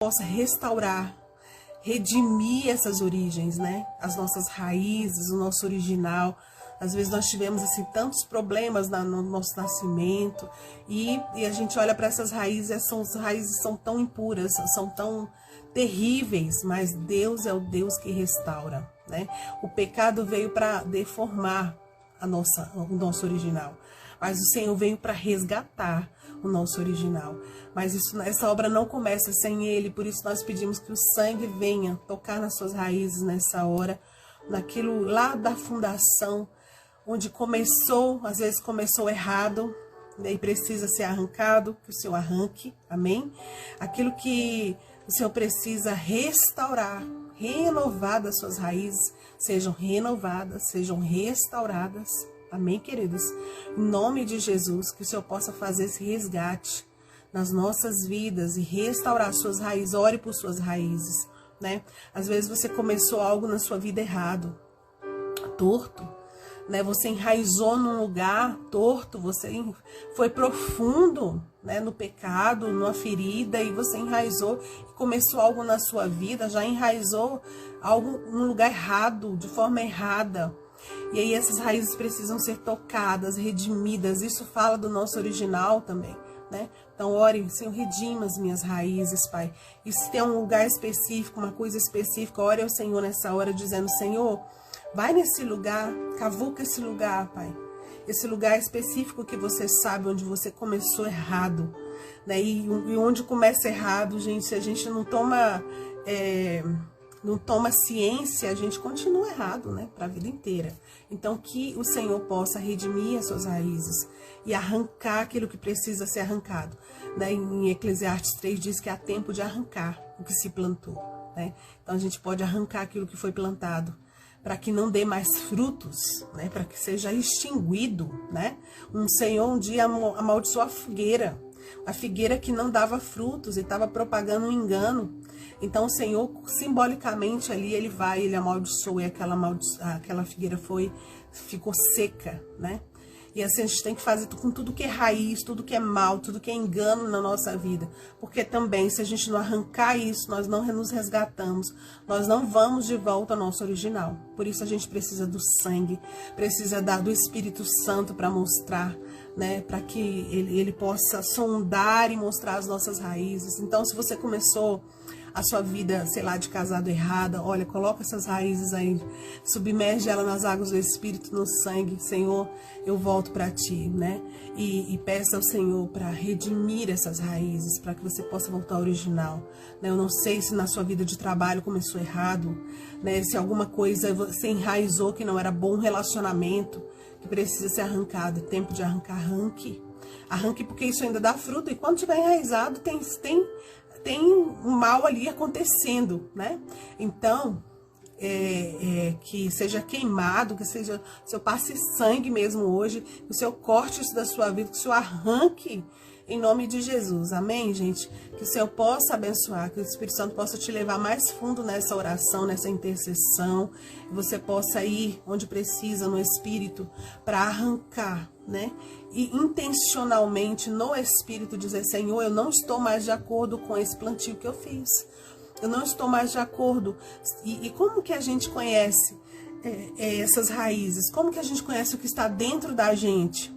possa restaurar, redimir essas origens, né? As nossas raízes, o nosso original. Às vezes nós tivemos assim tantos problemas no nosso nascimento e a gente olha para essas raízes, essas raízes são tão impuras, são tão terríveis, mas Deus é o Deus que restaura, né? O pecado veio para deformar o nosso original, mas o Senhor veio para resgatar o nosso original. Mas essa obra não começa sem Ele, por isso nós pedimos que o sangue venha tocar nas suas raízes nessa hora, naquilo lá da fundação, onde começou, às vezes começou errado, e precisa ser arrancado, que o Senhor arranque, amém? Aquilo que o Senhor precisa restaurar, renovar das suas raízes, sejam renovadas, sejam restauradas, amém, queridos? Em nome de Jesus, que o Senhor possa fazer esse resgate nas nossas vidas e restaurar suas raízes, ore por suas raízes, né? Às vezes você começou algo na sua vida errado, torto, né? Você enraizou num lugar torto, você foi profundo, né, no pecado, numa ferida, e você enraizou e começou algo na sua vida, já enraizou algo num lugar errado, de forma errada. E aí essas raízes precisam ser tocadas, redimidas. Isso fala do nosso original também, né? Então ore, Senhor, redima as minhas raízes, Pai. E se tem um lugar específico, uma coisa específica, ore ao Senhor nessa hora, dizendo: Senhor, vai nesse lugar, cavuca esse lugar, Pai. Esse lugar específico que você sabe onde você começou errado, né? E onde começa errado, gente, se a gente não toma ciência, a gente continua errado, né? Para a vida inteira. Então, que o Senhor possa redimir as suas raízes e arrancar aquilo que precisa ser arrancado, né? Em Eclesiastes 3 diz que há tempo de arrancar o que se plantou, né? Então, a gente pode arrancar aquilo que foi plantado, para que não dê mais frutos, né? Para que seja extinguido, né? Um Senhor um dia amaldiçoou a figueira que não dava frutos e estava propagando um engano. Então o Senhor, simbolicamente ali, ele amaldiçoou, e aquela figueira ficou seca, né? E assim a gente tem que fazer com tudo que é raiz, tudo que é mal, tudo que é engano na nossa vida. Porque também, se a gente não arrancar isso, nós não nos resgatamos, nós não vamos de volta ao nosso original. Por isso a gente precisa do sangue, precisa do Espírito Santo para mostrar, né? Para que ele possa sondar e mostrar as nossas raízes. Então, se você começou a sua vida, sei lá, de casado errada, olha, coloca essas raízes aí, submerge ela nas águas do Espírito, no sangue. Senhor, eu volto para ti, né? E peça ao Senhor para redimir essas raízes, para que você possa voltar ao original, né? Eu não sei se na sua vida de trabalho começou errado, né? Se alguma coisa você enraizou que não era bom, relacionamento que precisa ser arrancado, é tempo de arrancar, arranque, porque isso ainda dá fruto, e quando tiver enraizado, tem um mal ali acontecendo, né? Então, que seja queimado, que seja, que o Senhor passe sangue mesmo hoje, que o Senhor corte isso da sua vida, que o Senhor arranque em nome de Jesus, amém, gente? Que o Senhor possa abençoar, que o Espírito Santo possa te levar mais fundo nessa oração, nessa intercessão, que você possa ir onde precisa no Espírito para arrancar, né? E intencionalmente no Espírito dizer: Senhor, eu não estou mais de acordo com esse plantio que eu fiz, eu não estou mais de acordo. E como que a gente conhece essas raízes? Como que a gente conhece o que está dentro da gente?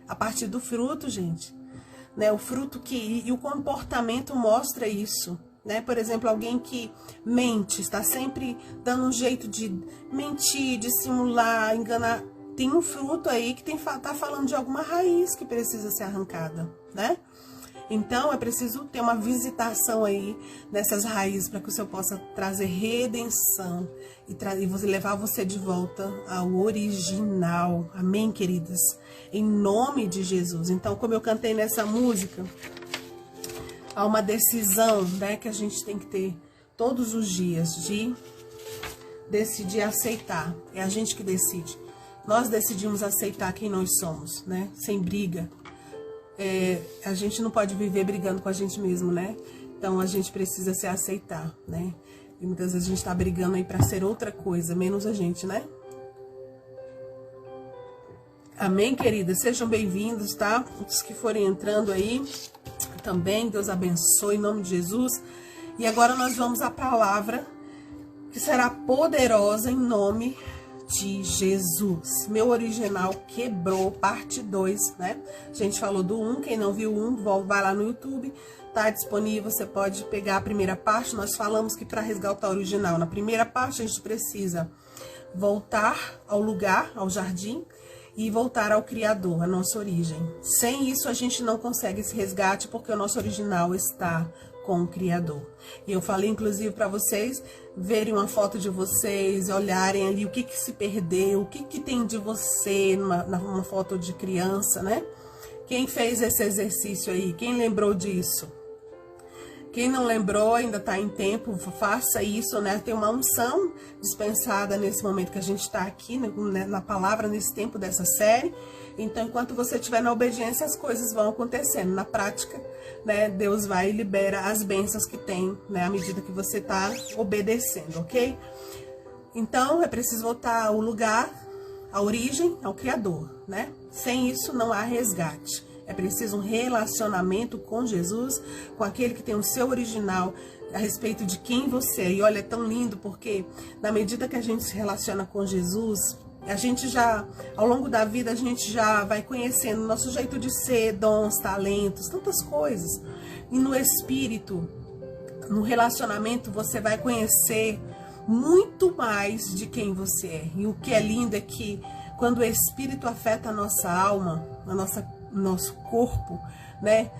A partir do fruto, gente, né? O fruto e o comportamento mostra isso, né? Por exemplo, alguém que mente, está sempre dando um jeito de mentir, de simular, enganar, tem um fruto aí que tá falando de alguma raiz que precisa ser arrancada, né? Então é preciso ter uma visitação aí nessas raízes para que o Senhor possa trazer redenção e você levar você de volta ao original. Amém, queridas? Em nome de Jesus. Então, como eu cantei nessa música, há uma decisão, né, que a gente tem que ter todos os dias de decidir aceitar. É a gente que decide. Nós decidimos aceitar quem nós somos, né? Sem briga. A gente não pode viver brigando com a gente mesmo, né? Então a gente precisa se aceitar, né? E muitas vezes a gente tá brigando aí pra ser outra coisa, menos a gente, né? Amém, queridas? Sejam bem-vindos, tá? Os que forem entrando aí também, Deus abençoe em nome de Jesus. E agora nós vamos à palavra que será poderosa em nome de Jesus. Meu original quebrou, parte 2, né? A gente falou do 1, quem não viu o 1, vai lá no YouTube, tá disponível, você pode pegar a primeira parte. Nós falamos que para resgatar o original, na primeira parte a gente precisa voltar ao lugar, ao jardim, e voltar ao Criador, a nossa origem. Sem isso a gente não consegue esse resgate, porque o nosso original está com o Criador. E eu falei, inclusive, para vocês verem uma foto de vocês, olharem ali o que se perdeu, o que tem de você numa foto de criança, né? Quem fez esse exercício aí? Quem lembrou disso? Quem não lembrou, ainda está em tempo, faça isso, né? Tem uma unção dispensada nesse momento que a gente está aqui, né, na palavra, nesse tempo dessa série. Então, enquanto você estiver na obediência, as coisas vão acontecendo. Na prática, né, Deus vai e libera as bênçãos que tem, né, à medida que você está obedecendo, ok? Então, é preciso voltar ao lugar, à origem, ao Criador, né? Sem isso, não há resgate. É preciso um relacionamento com Jesus, com aquele que tem o seu original, a respeito de quem você é. E olha, é tão lindo, porque na medida que a gente se relaciona com Jesus, a gente já, ao longo da vida, a gente já vai conhecendo o nosso jeito de ser, dons, talentos, tantas coisas. E no espírito, no relacionamento, você vai conhecer muito mais de quem você é. E o que é lindo é que quando o espírito afeta a nossa alma, nosso corpo, né,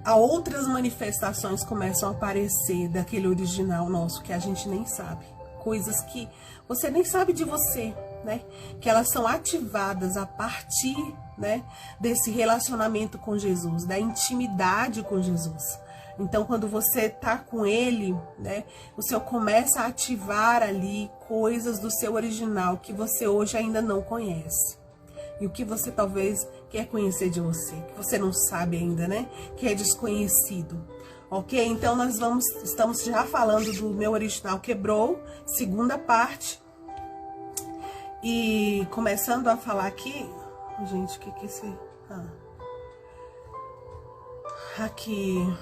há outras manifestações começam a aparecer daquele original nosso que a gente nem sabe. Coisas que você nem sabe de você, né? Que elas são ativadas a partir, né, desse relacionamento com Jesus, da intimidade com Jesus. Então, quando você está com ele, né, o Senhor começa a ativar ali coisas do seu original que você hoje ainda não conhece. E o que você talvez quer conhecer de você, que você não sabe ainda, né? Que é desconhecido. Ok? Então, estamos já falando do Meu Original Quebrou, segunda parte. E começando a falar aqui... Gente, o que é esse... Aqui...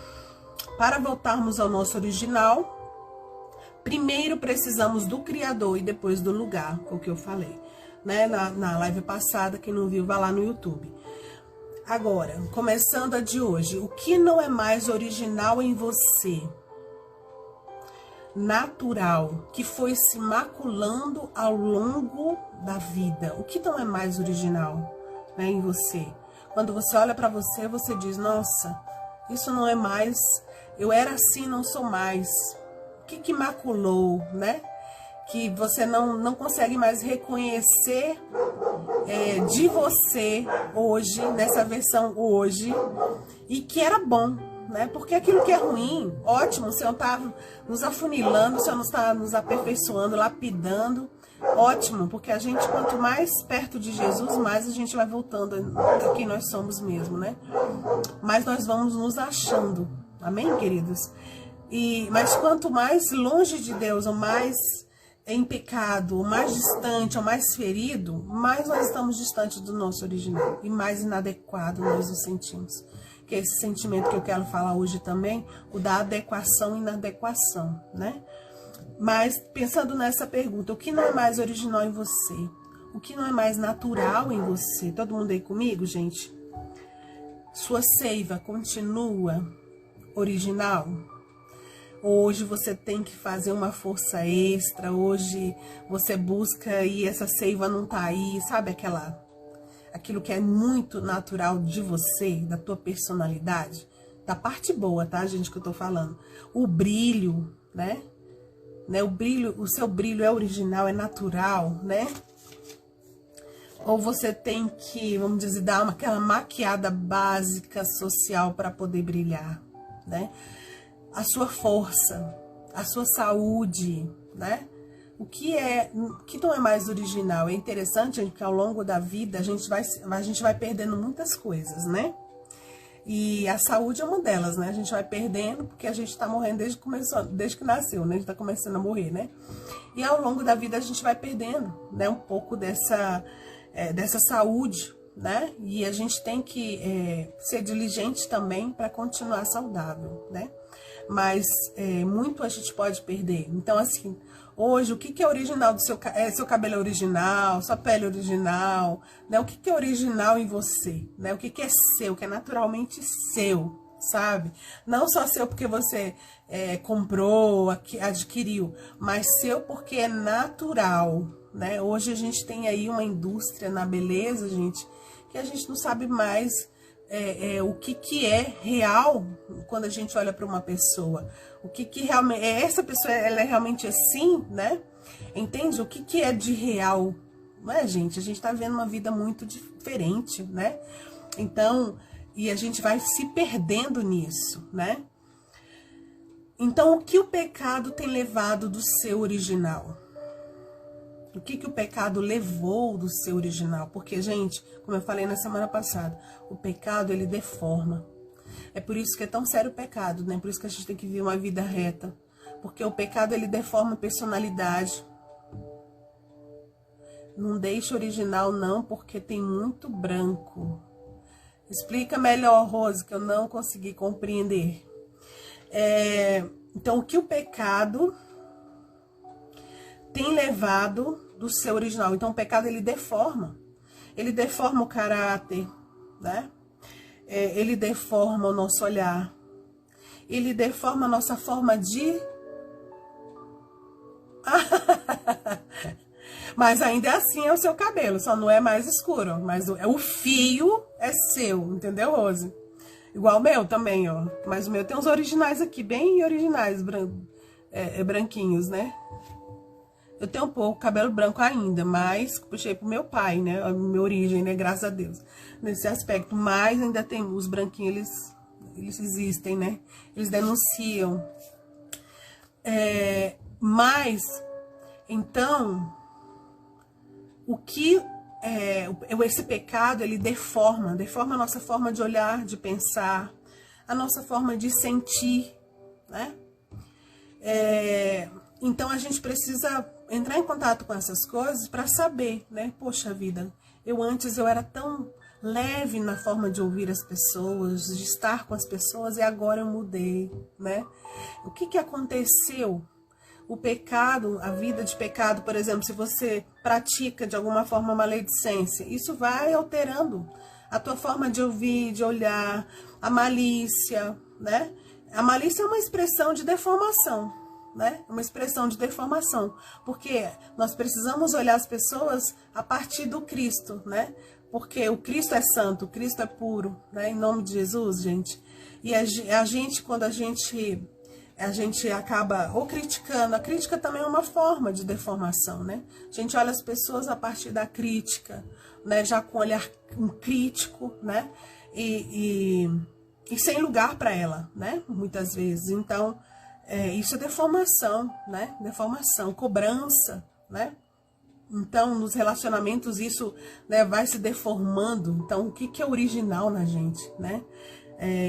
Para voltarmos ao nosso original, primeiro precisamos do Criador e depois do lugar, o que eu falei, né? Na live passada, quem não viu, vai lá no YouTube. Agora, começando a de hoje, o que não é mais original em você? Natural, que foi se maculando ao longo da vida. O que não é mais original, né, em você? Quando você olha para você, você diz, nossa, isso não é mais, eu era assim, não sou mais. O que maculou, né? Que você não consegue mais reconhecer de você hoje, nessa versão hoje, e que era bom, né? Porque aquilo que é ruim, ótimo, o Senhor está nos afunilando, o Senhor está nos aperfeiçoando, lapidando, ótimo, porque a gente, quanto mais perto de Jesus, mais a gente vai voltando a quem nós somos mesmo, né? Mais nós vamos nos achando, amém, queridos? Mas quanto mais longe de Deus, ou mais em pecado, ou mais distante, ou mais ferido, mais nós estamos distante do nosso original, e mais inadequado nós nos sentimos. Que é esse sentimento que eu quero falar hoje também, o da adequação e inadequação, né? Mas, pensando nessa pergunta, o que não é mais original em você? O que não é mais natural em você? Todo mundo aí comigo, gente? Sua seiva continua original? Hoje você tem que fazer uma força extra, hoje você busca e essa seiva não tá aí, sabe aquilo que é muito natural de você, da tua personalidade, da parte boa, tá, gente, que eu tô falando. O brilho, né? O brilho, o seu brilho é original, é natural, né? Ou você tem que, vamos dizer, dar aquela maquiada básica social para poder brilhar, né? A sua força, a sua saúde, né? O que não é mais original? É interessante, gente, que ao longo da vida a gente vai perdendo muitas coisas, né? E a saúde é uma delas, né? A gente vai perdendo porque a gente tá morrendo desde que nasceu, né? A gente tá começando a morrer, né? E ao longo da vida a gente vai perdendo, né? Um pouco dessa saúde, né? E a gente tem que ser diligente também para continuar saudável, né? mas muito a gente pode perder. Então, assim, hoje, o que é original do seu cabelo é original, sua pele é original, né? O que é original em você, né? O que é seu, que é naturalmente seu, sabe? Não só seu porque você comprou, adquiriu, mas seu porque é natural, né? Hoje a gente tem aí uma indústria na beleza, gente, que a gente não sabe mais o que é real quando a gente olha para uma pessoa. O que realmente essa pessoa, ela é realmente assim, né? Entende? O que é de real, não é, gente? A gente tá vendo uma vida muito diferente, né? Então, e a gente vai se perdendo nisso, né? Então, o que o pecado tem levado do seu original? O que o pecado levou do seu original? Porque, gente, como eu falei na semana passada, o pecado, ele deforma. É por isso que é tão sério o pecado, né? Por isso que a gente tem que viver uma vida reta. Porque o pecado, ele deforma a personalidade. Não deixa original, não, porque tem muito branco. Explica melhor, Rose, que eu não consegui compreender. Então, o que o pecado tem levado do seu original? Então, o pecado, ele deforma. Ele deforma o caráter, né? Ele deforma o nosso olhar. Ele deforma a nossa forma de... Mas ainda assim é o seu cabelo, só não é mais escuro. Mas o fio é seu, entendeu, Rose? Igual o meu também, ó. Mas o meu tem uns originais aqui, bem originais, branquinhos, né? Eu tenho um pouco cabelo branco ainda, mas puxei pro meu pai, né? A minha origem, né? Graças a Deus. Nesse aspecto. Mas ainda tem os branquinhos, eles existem, né? Eles denunciam. Mas, então, o que... esse pecado, ele deforma a nossa forma de olhar, de pensar, a nossa forma de sentir, né? Então, a gente precisa entrar em contato com essas coisas para saber, né? Poxa vida, antes eu era tão leve na forma de ouvir as pessoas, de estar com as pessoas, e agora eu mudei, né? O que aconteceu? O pecado, a vida de pecado, por exemplo, se você pratica de alguma forma uma maledicência, isso vai alterando a tua forma de ouvir, de olhar, a malícia, né? A malícia é uma expressão de deformação, né? Uma expressão de deformação, porque nós precisamos olhar as pessoas a partir do Cristo, né? Porque o Cristo é santo, o Cristo é puro, né? Em nome de Jesus, gente. E a gente, quando a gente acaba ou criticando, a crítica também é uma forma de deformação, né? A gente olha as pessoas a partir da crítica, né? Já com um olhar crítico, né? E sem lugar para ela, né? Muitas vezes. Então, isso é deformação, né? Deformação, cobrança, né? Então, nos relacionamentos, isso, né, vai se deformando. Então, o que é original na gente, né?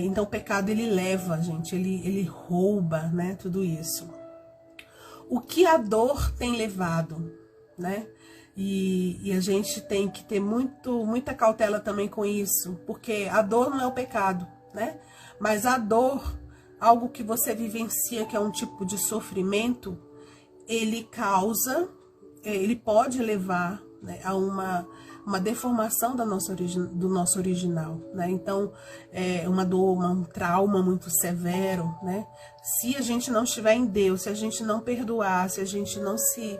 Então, o pecado, ele leva, gente, ele rouba, né, tudo isso. O que a dor tem levado, né? E a gente tem que ter muita cautela também com isso, porque a dor não é o pecado, né? Mas a dor, algo que você vivencia, que é um tipo de sofrimento, ele pode levar, né, a uma deformação do nosso original, né? Então, uma dor, um trauma muito severo, né? Se a gente não estiver em Deus, se a gente não perdoar, se a gente não se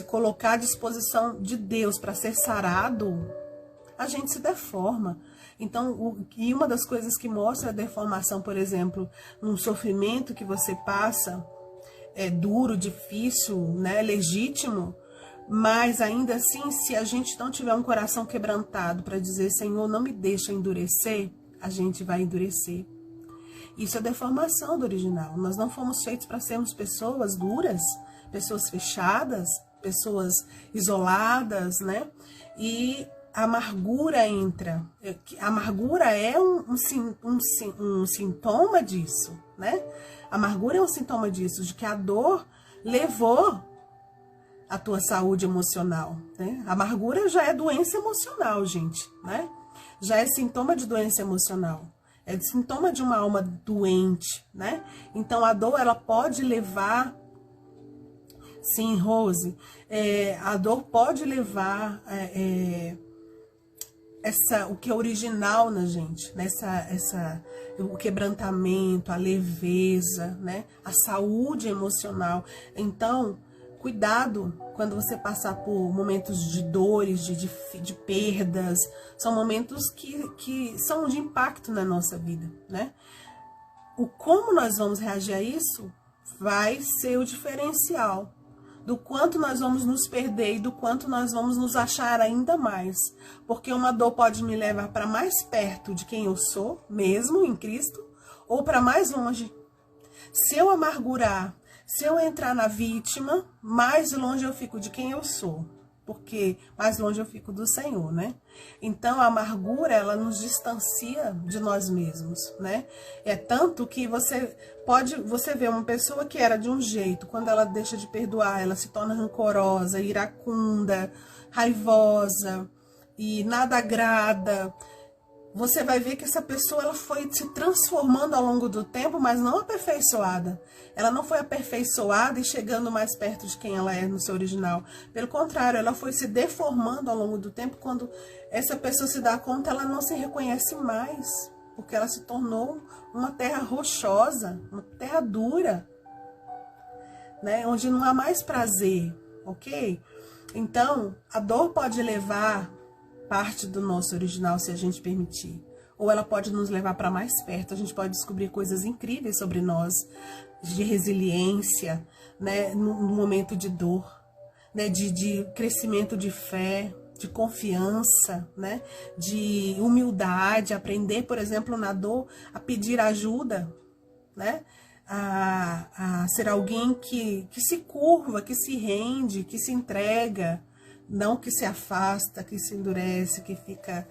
colocar à disposição de Deus para ser sarado, a gente se deforma. Então, e uma das coisas que mostra a deformação, por exemplo, num sofrimento que você passa, duro, difícil, né, legítimo, mas ainda assim, se a gente não tiver um coração quebrantado para dizer, Senhor, não me deixa endurecer, a gente vai endurecer. Isso é deformação do original. Nós não fomos feitos para sermos pessoas duras, pessoas fechadas, pessoas isoladas, né? E a amargura entra. A amargura é um sintoma disso, né? A amargura é um sintoma disso, de que a dor levou a tua saúde emocional, né? A amargura já é doença emocional, gente, né? Já é sintoma de doença emocional. é sintoma de uma alma doente, né? Então a dor, ela pode levar, sim, Rose, a dor pode levar o que é original na gente, né? O quebrantamento, a leveza, né? A saúde emocional. Então, cuidado quando você passar por momentos de dores, de perdas. São momentos que são de impacto na nossa vida, né? O como nós vamos reagir a isso vai ser o diferencial do quanto nós vamos nos perder e do quanto nós vamos nos achar ainda mais. Porque uma dor pode me levar para mais perto de quem eu sou, mesmo em Cristo, ou para mais longe. Se eu amargurar, se eu entrar na vítima, mais longe eu fico de quem eu sou, porque mais longe eu fico do Senhor, né? Então a amargura, ela nos distancia de nós mesmos, né? É tanto que você vê uma pessoa que era de um jeito, quando ela deixa de perdoar, ela se torna rancorosa, iracunda, raivosa e nada agrada. Você vai ver que essa pessoa, ela foi se transformando ao longo do tempo, mas não aperfeiçoada. Ela não foi aperfeiçoada e chegando mais perto de quem ela é no seu original. Pelo contrário, ela foi se deformando ao longo do tempo. Quando essa pessoa se dá conta, ela não se reconhece mais, porque ela se tornou uma terra rochosa, uma terra dura, né? Onde não há mais prazer, ok? Então, a dor pode levar parte do nosso original, se a gente permitir. Ou ela pode nos levar para mais perto, a gente pode descobrir coisas incríveis sobre nós, de resiliência, né, no momento de dor, né, de crescimento de fé, de confiança, né, de humildade, aprender, por exemplo, na dor, a pedir ajuda, né, a ser alguém que se curva, que se rende, que se entrega, não que se afasta, que se endurece, que fica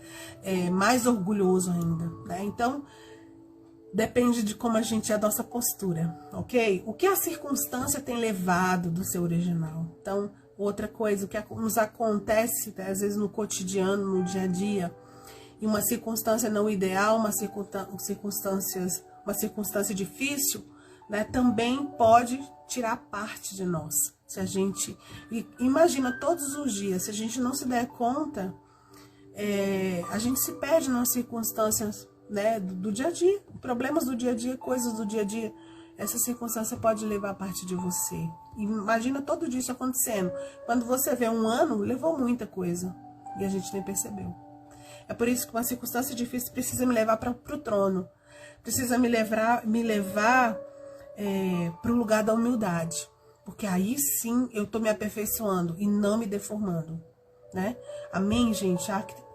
mais orgulhoso ainda, né? Então, depende de como a gente é a nossa postura, ok? O que a circunstância tem levado do seu original. Então, outra coisa, o que nos acontece, às vezes no cotidiano, no dia a dia, em uma circunstância não ideal, uma circunstância difícil, né, também pode tirar parte de nós. Se a gente imagina todos os dias, se a gente não se der conta, a gente se perde nas circunstâncias, né, do dia a dia, problemas do dia a dia, coisas do dia a dia. Essa circunstância pode levar a parte de você. Imagina todo dia isso acontecendo. Quando você vê um ano, levou muita coisa e a gente nem percebeu. É por isso que uma circunstância difícil precisa me levar para o trono, precisa me levar para o lugar da humildade, porque aí sim eu estou me aperfeiçoando e não me deformando, né? Amém, gente?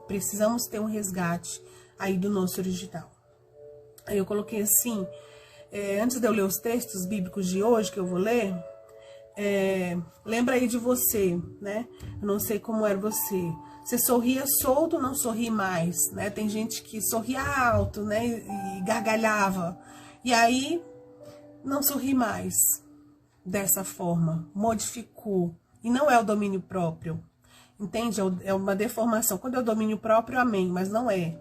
Precisamos ter um resgate aí do nosso original. Aí eu coloquei assim, antes de eu ler os textos bíblicos de hoje que eu vou ler, lembra aí de você, né? Eu não sei como era você. Você sorria solto, não sorri mais, né? Tem gente que sorria alto, né? E gargalhava. E aí não sorri mais dessa forma, modificou. E não é o domínio próprio, entende? É uma deformação. Quando é o domínio próprio, amém, mas não é.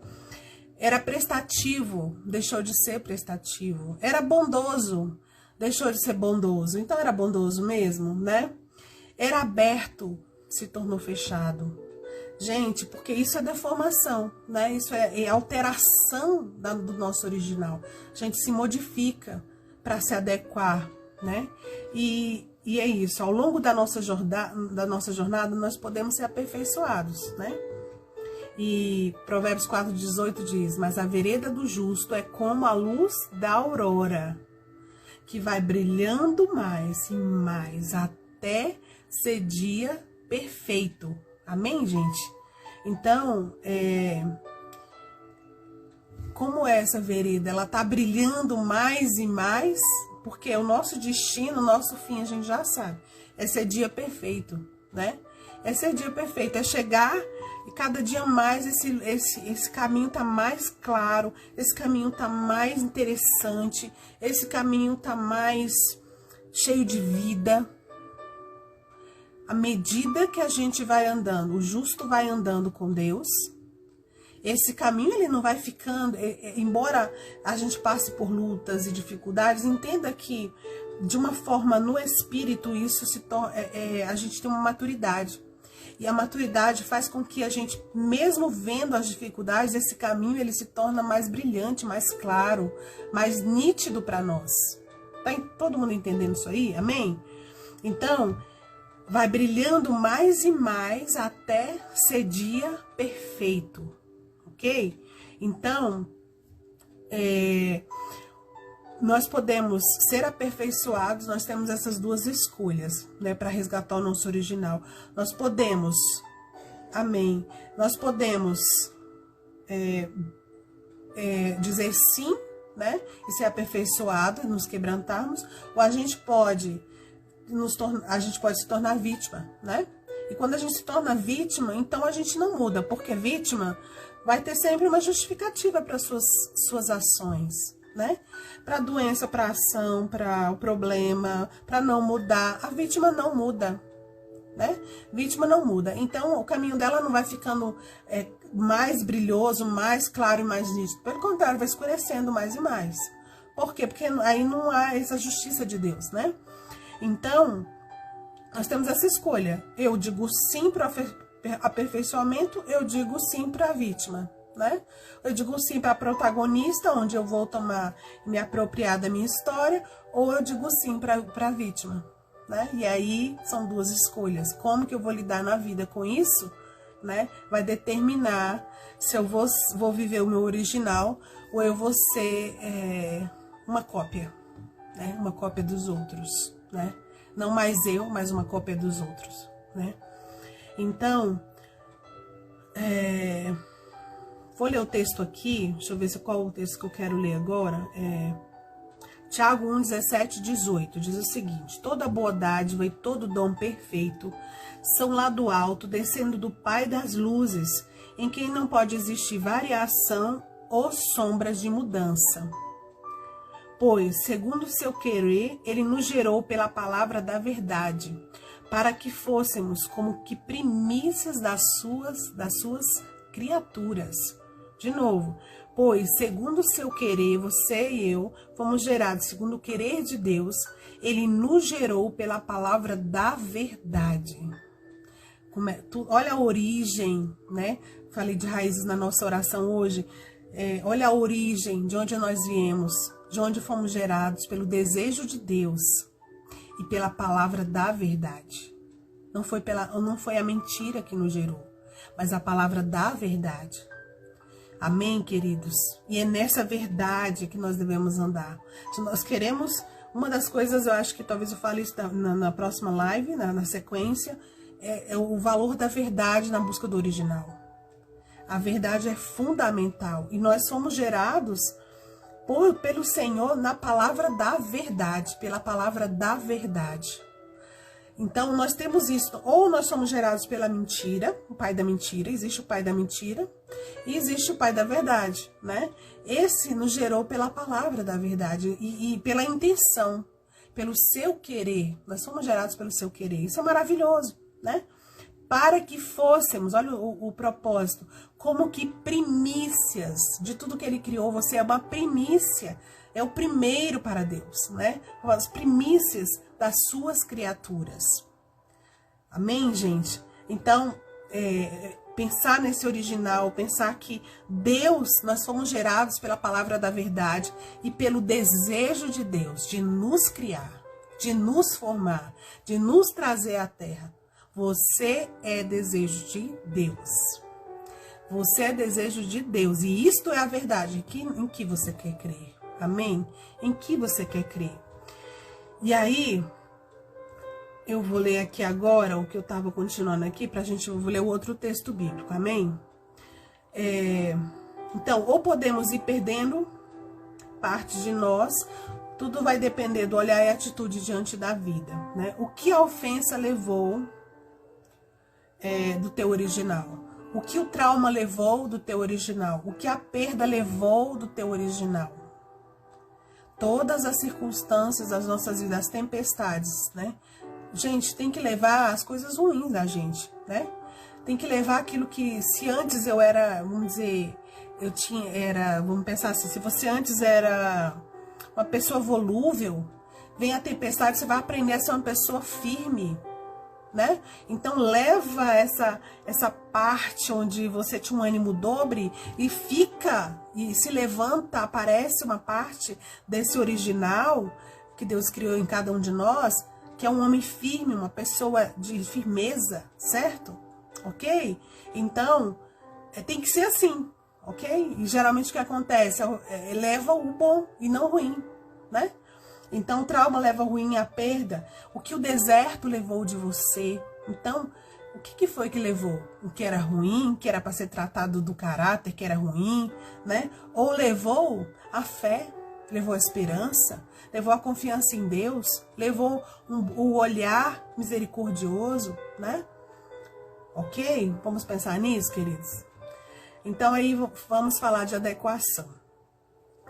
Era prestativo, deixou de ser prestativo. Era bondoso, deixou de ser bondoso. Então era bondoso mesmo, né? Era aberto, se tornou fechado. Gente, porque isso é deformação, né? Isso é alteração do nosso original. A gente se modifica para se adequar, né? E é isso, ao longo da nossa jornada, nós podemos ser aperfeiçoados, né? E Provérbios 4,18 diz: mas a vereda do justo é como a luz da aurora, que vai brilhando mais e mais, até ser dia perfeito. Amém, gente? Então, como é essa vereda? Ela tá brilhando mais e mais, porque o nosso destino, o nosso fim, a gente já sabe. É ser dia perfeito, né? É ser dia perfeito, é chegar e cada dia mais esse caminho tá mais claro, esse caminho tá mais interessante, esse caminho tá mais cheio de vida. À medida que a gente vai andando, o justo vai andando com Deus, Esse caminho, ele não vai ficando, embora a gente passe por lutas e dificuldades, entenda que, de uma forma no espírito, isso se torna, a gente tem uma maturidade. E a maturidade faz com que a gente, mesmo vendo as dificuldades, esse caminho ele se torna mais brilhante, mais claro, mais nítido para nós. Tá todo mundo entendendo isso aí? Amém? Então, vai brilhando mais e mais até ser dia perfeito, ok? Então, nós podemos ser aperfeiçoados, nós temos essas duas escolhas, né, para resgatar o nosso original. Nós podemos, amém, nós podemos dizer sim, né, e ser aperfeiçoado, nos quebrantarmos, ou a gente pode se tornar vítima, né? E quando a gente se torna vítima, então a gente não muda, porque vítima vai ter sempre uma justificativa para suas ações, né? Para a doença, para a ação, para o problema, para não mudar. A vítima não muda, né? Vítima não muda. Então, o caminho dela não vai ficando mais brilhoso, mais claro e mais nítido. Pelo contrário, vai escurecendo mais e mais. Por quê? Porque aí não há essa justiça de Deus, né? Então, nós temos essa escolha. Eu digo sim para o aperfeiçoamento, eu digo sim para a vítima, né? Eu digo sim para a protagonista, onde eu vou me apropriar da minha história, ou eu digo sim para a vítima, né? E aí são duas escolhas. Como que eu vou lidar na vida com isso, né? Vai determinar se eu vou viver o meu original ou eu vou ser uma cópia, né? Uma cópia dos outros, né? Não mais eu, mas uma cópia dos outros, né? Então, vou ler o texto aqui, deixa eu ver qual o texto que eu quero ler agora. Tiago 1, 17, 18, diz o seguinte: toda boa dádiva e todo dom perfeito são lá do alto, descendo do Pai das luzes, em quem não pode existir variação ou sombras de mudança. Pois, segundo o seu querer, ele nos gerou pela palavra da verdade, para que fôssemos como que primícias das suas criaturas. De novo, pois, segundo o seu querer, você e eu fomos gerados segundo o querer de Deus, ele nos gerou pela palavra da verdade. Olha a origem, né? Falei de raízes na nossa oração hoje. Olha a origem de onde nós viemos, de onde fomos gerados, pelo desejo de Deus e pela palavra da verdade. Não foi a mentira que nos gerou, mas a palavra da verdade. Amém, queridos? E é nessa verdade que nós devemos andar. Se nós queremos, uma das coisas, eu acho que talvez eu fale isso na próxima live, na sequência, é o valor da verdade na busca do original. A verdade é fundamental. E nós somos gerados pelo Senhor na palavra da verdade, pela palavra da verdade. Então, nós temos isso, ou nós somos gerados pela mentira, o pai da mentira, existe o pai da mentira, e existe o pai da verdade, né? Esse nos gerou pela palavra da verdade e pela intenção, pelo seu querer. Nós somos gerados pelo seu querer, isso é maravilhoso, né? Para que fôssemos, olha o propósito, como que primícias de tudo que ele criou. Você é uma primícia, é o primeiro para Deus, né? As primícias das suas criaturas. Amém, gente? Então, pensar nesse original, pensar que Deus, nós fomos gerados pela palavra da verdade e pelo desejo de Deus de nos criar, de nos formar, de nos trazer à terra. Você é desejo de Deus. Você é desejo de Deus. E isto é a verdade em que você quer crer. Amém? Em que você quer crer. E aí, eu vou ler aqui agora o que eu estava continuando aqui, eu vou ler o outro texto bíblico. Amém? Então, ou podemos ir perdendo parte de nós, tudo vai depender do olhar e atitude diante da vida, né? O que a ofensa levou do teu original? O que o trauma levou do teu original? O que a perda levou do teu original? Todas as circunstâncias das nossas vidas, as tempestades, né? Gente, tem que levar as coisas ruins da gente, né? Tem que levar aquilo que, se antes eu era, vamos dizer, vamos pensar assim, se você antes era uma pessoa volúvel, vem a tempestade, você vai aprender a ser uma pessoa firme, né? Então leva essa parte onde você tinha um ânimo dobre e fica, e se levanta, aparece uma parte desse original que Deus criou em cada um de nós, que é um homem firme, uma pessoa de firmeza, certo? Ok? Então, tem que ser assim, ok? E geralmente o que acontece leva o bom e não o ruim, né? Então, o trauma leva o ruim à perda. O que o deserto levou de você. Então, o que foi que levou? O que era ruim, que era para ser tratado do caráter, que era ruim, né? Ou levou a fé, levou a esperança, levou a confiança em Deus, levou o olhar misericordioso, né? Ok? Vamos pensar nisso, queridos? Então, aí vamos falar de adequação.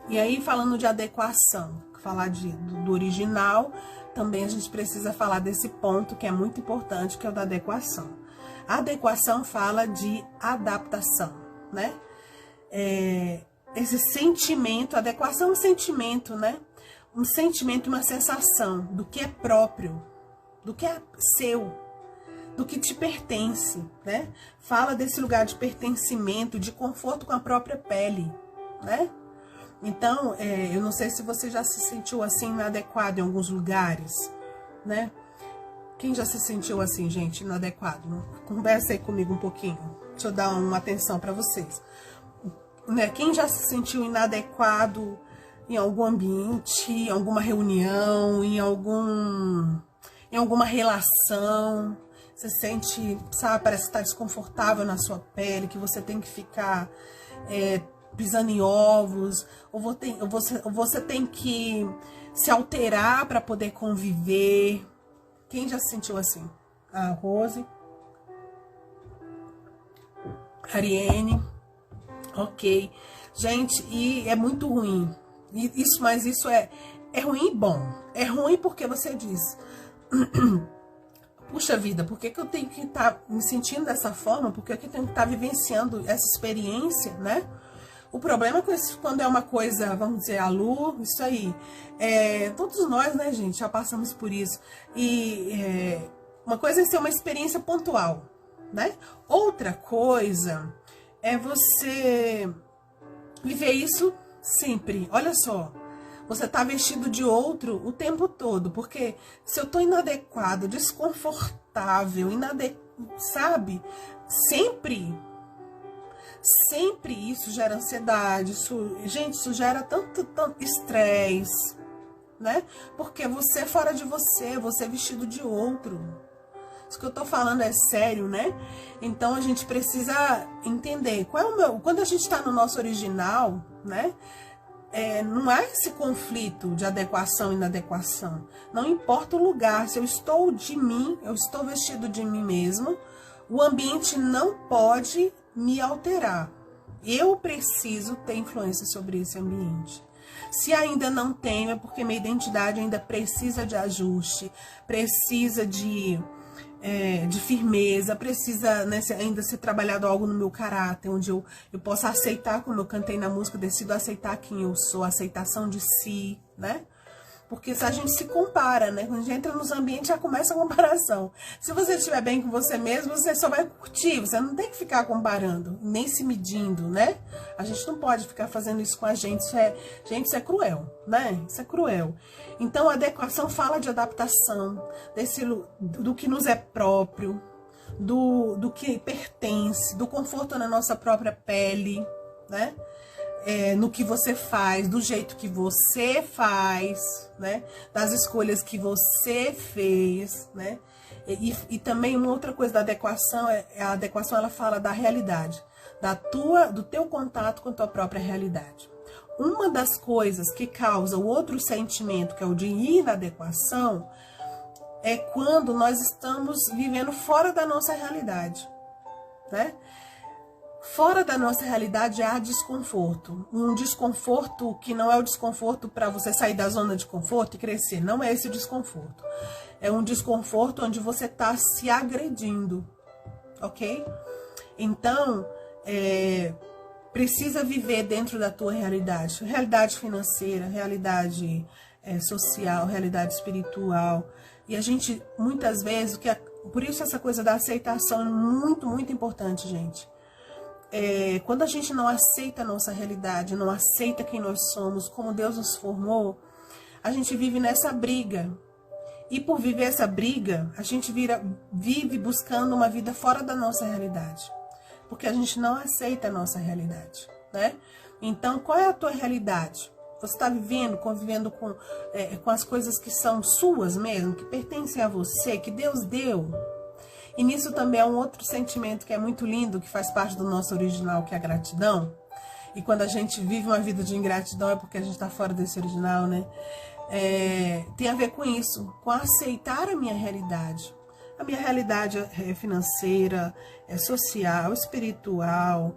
E aí, falando de adequação, falar do original, também a gente precisa falar desse ponto que é muito importante, que é o da adequação. A adequação fala de adaptação, né? Esse sentimento, adequação é um sentimento, né? Um sentimento, uma sensação do que é próprio, do que é seu, do que te pertence, né? Fala desse lugar de pertencimento, de conforto com a própria pele, né? Então, eu não sei se você já se sentiu assim inadequado em alguns lugares, né? Quem já se sentiu assim, gente, inadequado? Conversa aí comigo um pouquinho. Deixa eu dar uma atenção para vocês. Né? Quem já se sentiu inadequado em algum ambiente, em alguma reunião, em alguma relação? Você sente, sabe, parece que está desconfortável na sua pele, que você tem que ficar pisando em ovos, ou você tem que se alterar para poder conviver. Quem já se sentiu assim? A Rose, Ariane, ok. Gente, e é muito ruim. Mas isso é ruim e bom. É ruim porque você diz, puxa vida, por que eu tenho que estar me sentindo dessa forma? Por que eu tenho que estar vivenciando essa experiência, né? O problema é quando é uma coisa, vamos dizer, isso aí. Todos nós, né, gente, já passamos por isso. E uma coisa é ser uma experiência pontual, né? Outra coisa é você viver isso sempre. Olha só, você tá vestido de outro o tempo todo. Porque se eu tô inadequado, desconfortável, sabe? Sempre isso gera ansiedade, isso gera tanto estresse, né? Porque você é fora de você é vestido de outro. Isso que eu tô falando é sério, né? Então a gente precisa entender quando a gente tá no nosso original, né? Não há esse conflito de adequação e inadequação. Não importa o lugar, se eu estou de mim, eu estou vestido de mim mesmo, o ambiente não pode me alterar. Eu preciso ter influência sobre esse ambiente. Se ainda não tenho, é porque minha identidade ainda precisa de ajuste, precisa de firmeza, precisa, né, ainda ser trabalhado algo no meu caráter, onde eu possa aceitar, como eu cantei na música, decido aceitar quem eu sou, aceitação de si, né? Porque se a gente se compara, né? Quando a gente entra nos ambientes, já começa a comparação. Se você estiver bem com você mesmo, você só vai curtir. Você não tem que ficar comparando, nem se medindo, né? A gente não pode ficar fazendo isso com a gente. Isso é cruel, né? Isso é cruel. Então, a adequação fala de adaptação, do que nos é próprio, do que pertence, do conforto na nossa própria pele, né? No que você faz, do jeito que você faz, né? Das escolhas que você fez, né? E também uma outra coisa da adequação, a adequação ela fala da realidade, do teu contato com a tua própria realidade. Uma das coisas que causa o outro sentimento, que é o de inadequação, é quando nós estamos vivendo fora da nossa realidade, né? Fora da nossa realidade há desconforto. Um desconforto que não é o desconforto para você sair da zona de conforto e crescer. Não é esse desconforto. É um desconforto onde você está se agredindo. ok? Então, precisa viver dentro da tua realidade. Realidade financeira, realidade social, realidade espiritual. E a gente, muitas vezes, por isso essa coisa da aceitação é muito, muito importante, gente. Quando a gente não aceita a nossa realidade, não aceita quem nós somos, como Deus nos formou, a gente vive nessa briga. E por viver essa briga, a gente vive buscando uma vida fora da nossa realidade. Porque a gente não aceita a nossa realidade, né? Então, qual é a tua realidade? Você está convivendo com as coisas que são suas mesmo, que pertencem a você, que Deus deu. E nisso também é um outro sentimento que é muito lindo, que faz parte do nosso original, que é a gratidão. E quando a gente vive uma vida de ingratidão é porque a gente está fora desse original, né? Tem a ver com isso, com aceitar a minha realidade. A minha realidade é financeira, é social, espiritual,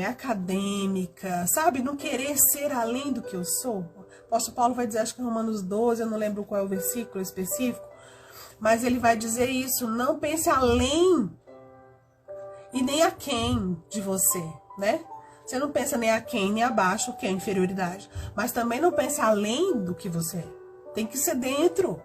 acadêmica, sabe? Não querer ser além do que eu sou. O apóstolo Paulo vai dizer, acho que em Romanos 12, eu não lembro qual é o versículo específico, mas ele vai dizer isso, não pense além e nem a quem de você, né? Você não pensa nem a quem, nem abaixo, que é inferioridade, mas também não pense além do que você é. Tem que ser dentro.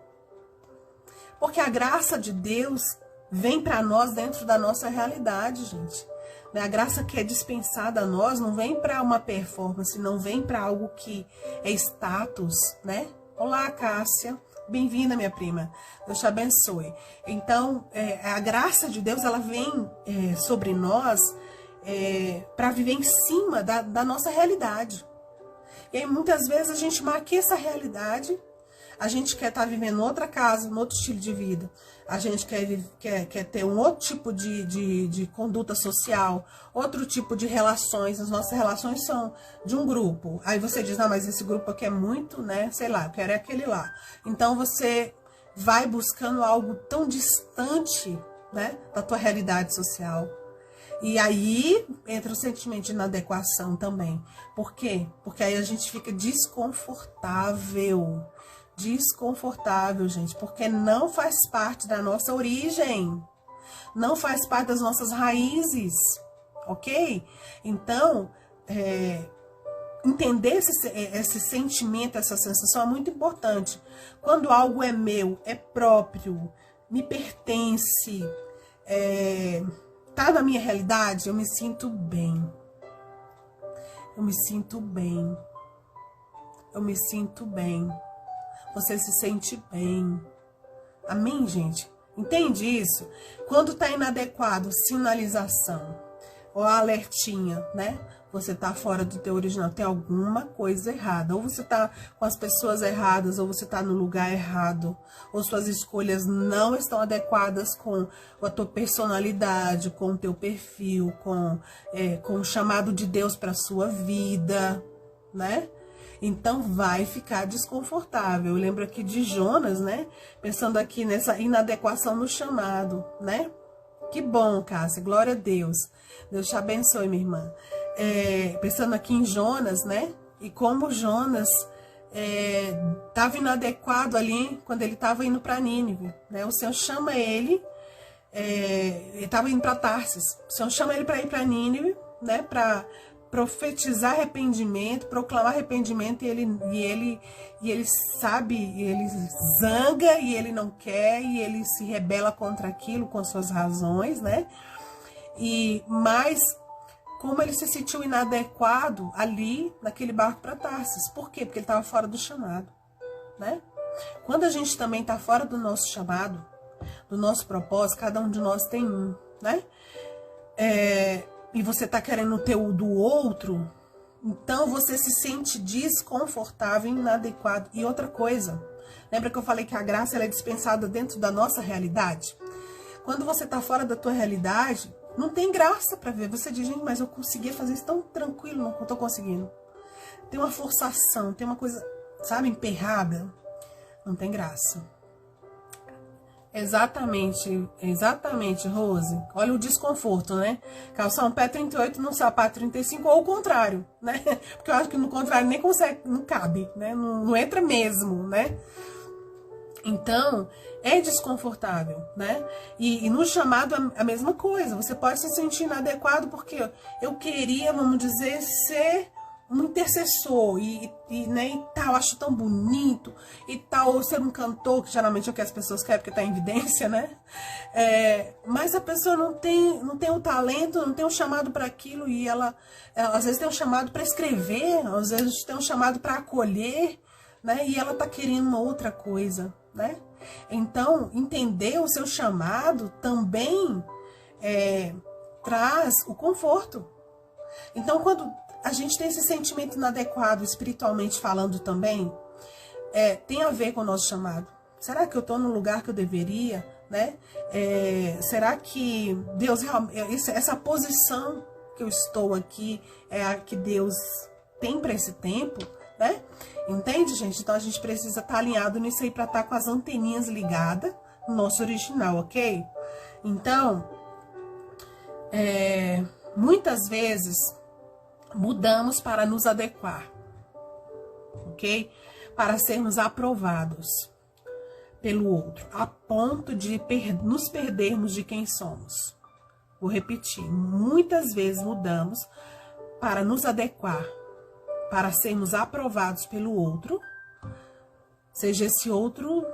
Porque a graça de Deus vem para nós dentro da nossa realidade, gente. A graça que é dispensada a nós não vem para uma performance, não vem para algo que é status, né? Olá, Cássia. Bem-vinda, minha prima. Deus te abençoe. Então, a graça de Deus, ela vem sobre nós para viver em cima da nossa realidade. E aí, muitas vezes, a gente maquia essa realidade. A gente quer estar vivendo em outra casa, um outro estilo de vida. A gente quer ter um outro tipo de conduta social, outro tipo de relações. As nossas relações são de um grupo. Aí você diz, não, mas esse grupo aqui é muito, né? Sei lá, eu quero aquele lá. Então você vai buscando algo tão distante, né, da tua realidade social. E aí entra o sentimento de inadequação também. Por quê? Porque aí a gente fica desconfortável. Desconfortável, gente, porque não faz parte da nossa origem, não faz parte das nossas raízes, ok? Então, entender esse sentimento, essa sensação é muito importante. Quando algo é meu, é próprio, me pertence, tá na minha realidade, eu me sinto bem. Eu me sinto bem. Eu me sinto bem. Você se sente bem. Amém, gente? Entende isso? Quando tá inadequado, sinalização ou alertinha, né? Você tá fora do teu original, tem alguma coisa errada. Ou você tá com as pessoas erradas, ou você tá no lugar errado. Ou suas escolhas não estão adequadas com a tua personalidade, com o teu perfil, com o chamado de Deus para sua vida, né? Então vai ficar desconfortável. Eu lembro aqui de Jonas, né? Pensando aqui nessa inadequação no chamado, né? Que bom, Cássia, glória a Deus. Deus te abençoe, minha irmã. Pensando aqui em Jonas, né? E como Jonas estava inadequado ali quando ele estava indo para Nínive, né? O Senhor chama ele estava indo para Tarsis. O Senhor chama ele para ir para Nínive, né? Para profetizar arrependimento, proclamar arrependimento, e ele sabe, e ele zanga, e ele não quer, e ele se rebela contra aquilo com suas razões, né? Mas como ele se sentiu inadequado ali naquele barco para Tarsis. Por quê? Porque ele estava fora do chamado, né? Quando a gente também está fora do nosso chamado, do nosso propósito, cada um de nós tem um, né? E você tá querendo ter o do outro, então você se sente desconfortável, inadequado. E outra coisa, lembra que eu falei que a graça ela é dispensada dentro da nossa realidade? Quando você tá fora da tua realidade, não tem graça para ver. Você diz, gente, mas eu conseguia fazer isso tão tranquilo, não tô conseguindo. Tem uma forçação, tem uma coisa, sabe, emperrada. Não tem graça. Exatamente, Rose. Olha o desconforto, né? Calçar um pé 38 num sapato 35 ou o contrário, né? Porque eu acho que no contrário nem consegue, não cabe, né? Não entra mesmo, né? Então, é desconfortável, né? E no chamado a mesma coisa. Você pode se sentir inadequado porque eu queria, vamos dizer, ser um intercessor né, e tal, acho tão bonito e tal, ou ser um cantor, que geralmente é o que as pessoas querem porque tá em evidência, né? Mas a pessoa não tem o talento, não tem o chamado para aquilo, e ela às vezes tem um chamado para escrever, às vezes tem um chamado para acolher, né? E ela tá querendo uma outra coisa, né? Então, entender o seu chamado também traz o conforto. Então, quando a gente tem esse sentimento inadequado, espiritualmente falando também, tem a ver com o nosso chamado. Será que eu estou no lugar que eu deveria, né? Será que Deus realmente, essa posição que eu estou aqui é a que Deus tem para esse tempo, né? Entende, gente? Então a gente precisa estar alinhado nisso aí para estar com as anteninhas ligadas no nosso original, ok? Então, muitas vezes mudamos para nos adequar, ok? Para sermos aprovados pelo outro, a ponto de nos perdermos de quem somos. Vou repetir, muitas vezes mudamos para nos adequar, para sermos aprovados pelo outro, seja esse outro